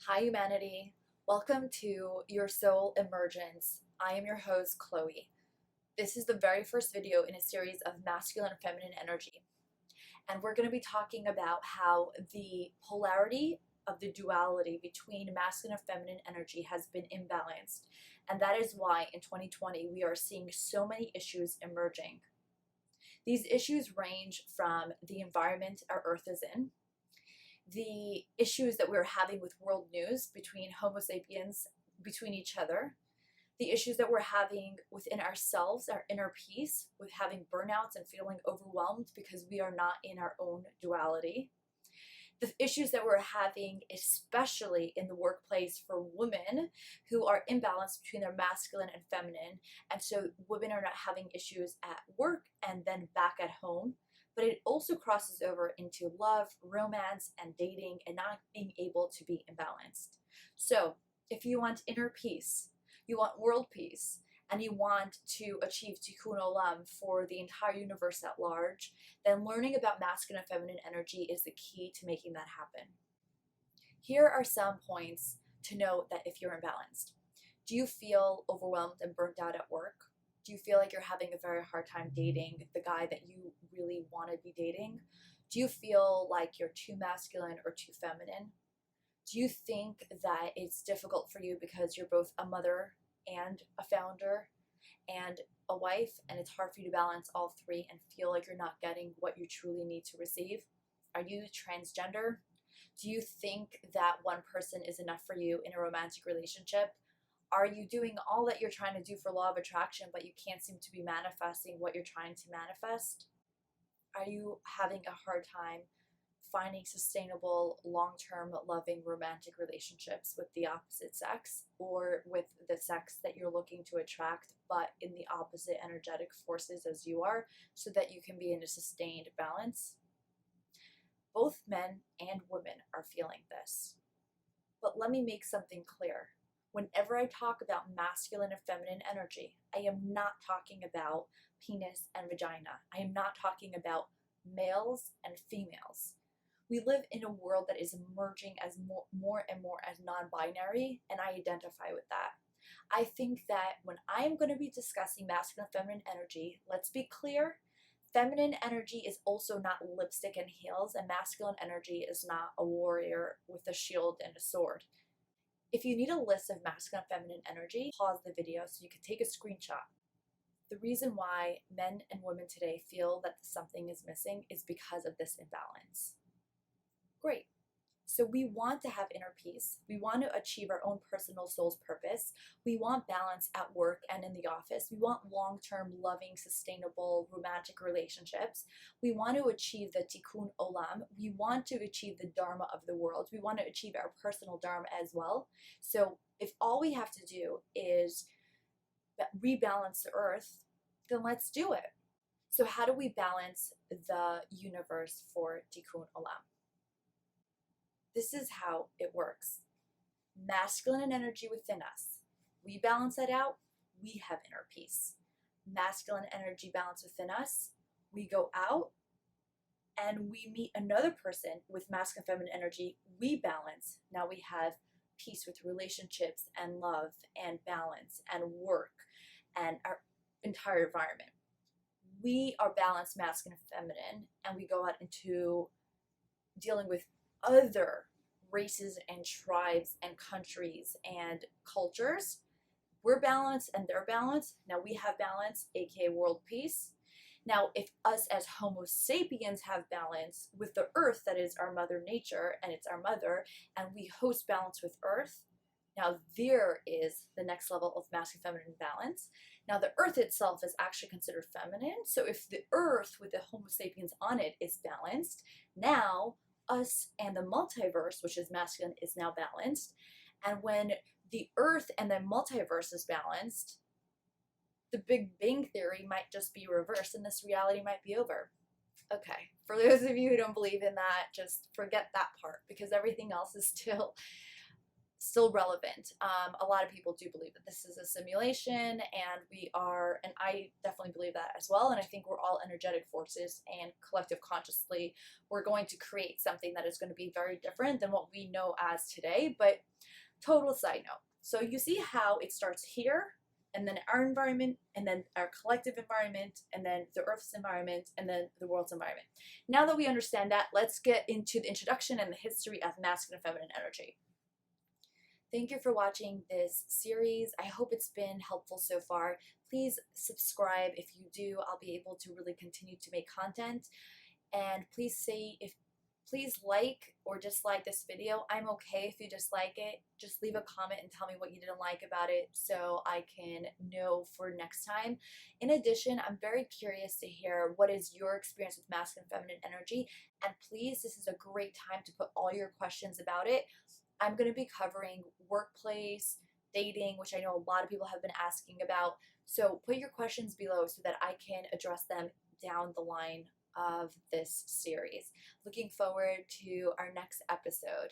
Hi, humanity. Welcome to Your Soul Emergence. I am your host, Chloe. This is the very first video in a series of masculine and feminine energy. And we're going to be talking about how the polarity of the duality between masculine and feminine energy has been imbalanced. And that is why in 2020 we are seeing so many issues emerging. These issues range from the environment our Earth is in, the issues that we're having with world news between Homo sapiens, between each other, the issues that we're having within ourselves, our inner peace, with having burnouts and feeling overwhelmed because we are not in our own duality, the issues that we're having, especially in the workplace for women who are imbalanced between their masculine and feminine. And so women are not having issues at work and then back at home. But it also crosses over into love, romance, and dating, and not being able to be imbalanced. So if you want inner peace, you want world peace, and you want to achieve TIKKUN OLAM for the entire universe at large, then learning about masculine and feminine energy is the key to making that happen. Here are some points to note that if you're imbalanced. Do you feel overwhelmed and burnt out at work? Do you feel like you're having a very hard time dating the guy that you really want to be dating? Do you feel like you're too masculine or too feminine? Do you think that it's difficult for you because you're both a mother and a founder and a wife, and it's hard for you to balance all three and feel like you're not getting what you truly need to receive? Are you transgender? Do you think that one person is enough for you in a romantic relationship? Are you doing all that you're trying to do for law of attraction, but you can't seem to be manifesting what you're trying to manifest? Are you having a hard time finding sustainable, long-term, loving, romantic relationships with the opposite sex, or with the sex that you're looking to attract, but in the opposite energetic forces as you are, so that you can be in a sustained balance? Both men and women are feeling this. But let me make something clear. Whenever I talk about masculine and feminine energy, I am not talking about penis and vagina. I am not talking about males and females. We live in a world that is emerging as more and more as non-binary, and I identify with that. I think that when I am going to be discussing masculine and feminine energy, let's be clear, feminine energy is also not lipstick and heels, and masculine energy is not a warrior with a shield and a sword. If you need a list of masculine and feminine energy, pause the video so you can take a screenshot. The reason why men and women today feel that something is missing is because of this imbalance. Great. So we want to have inner peace. We want to achieve our own personal soul's purpose. We want balance at work and in the office. We want long-term, loving, sustainable, romantic relationships. We want to achieve the TIKKUN OLAM. We want to achieve the Dharma of the world. We want to achieve our personal Dharma as well. So if all we have to do is rebalance the earth, then let's do it. So how do we balance the universe for TIKKUN OLAM? This is how it works. Masculine energy within us. We balance that out, we have inner peace. Masculine energy balance within us. We go out and we meet another person with masculine and feminine energy. We balance. Now we have peace with relationships and love and balance and work and our entire environment. We are balanced masculine and feminine, and we go out into dealing with other races and tribes and countries and cultures. We're balanced and they're balanced. Now we have balance, aka world peace. Now if us as Homo sapiens have balance with the earth, that is our mother nature, and it's our mother, and we host balance with earth, now there is the next level of masculine feminine balance. Now the earth itself is actually considered feminine. So if the earth with the Homo sapiens on it is balanced, now us and the multiverse, which is masculine, is now balanced. And when the earth and the multiverse is balanced, the Big Bang Theory might just be reversed and this reality might be over. Okay, for those of you who don't believe in that, just forget that part, because everything else is still still relevant. A lot of people do believe that this is a simulation, and we are, and I definitely believe that as well. And I think we're all energetic forces, and collective consciously, we're going to create something that is going to be very different than what we know as today. But total side note. So you see how it starts here, and then our environment, and then our collective environment, and then the Earth's environment, and then the world's environment. Now that we understand that, let's get into the introduction and the history of masculine and feminine energy. Thank you for watching this series. I hope it's been helpful so far. Please subscribe. If you do, I'll be able to really continue to make content. And please like or dislike this video. I'm okay if you dislike it. Just leave a comment and tell me what you didn't like about it so I can know for next time. In addition, I'm very curious to hear what is your experience with masculine and feminine energy. And please, this is a great time to put all your questions about it. I'm going to be covering workplace, dating, which I know a lot of people have been asking about. So put your questions below so that I can address them down the line of this series. Looking forward to our next episode.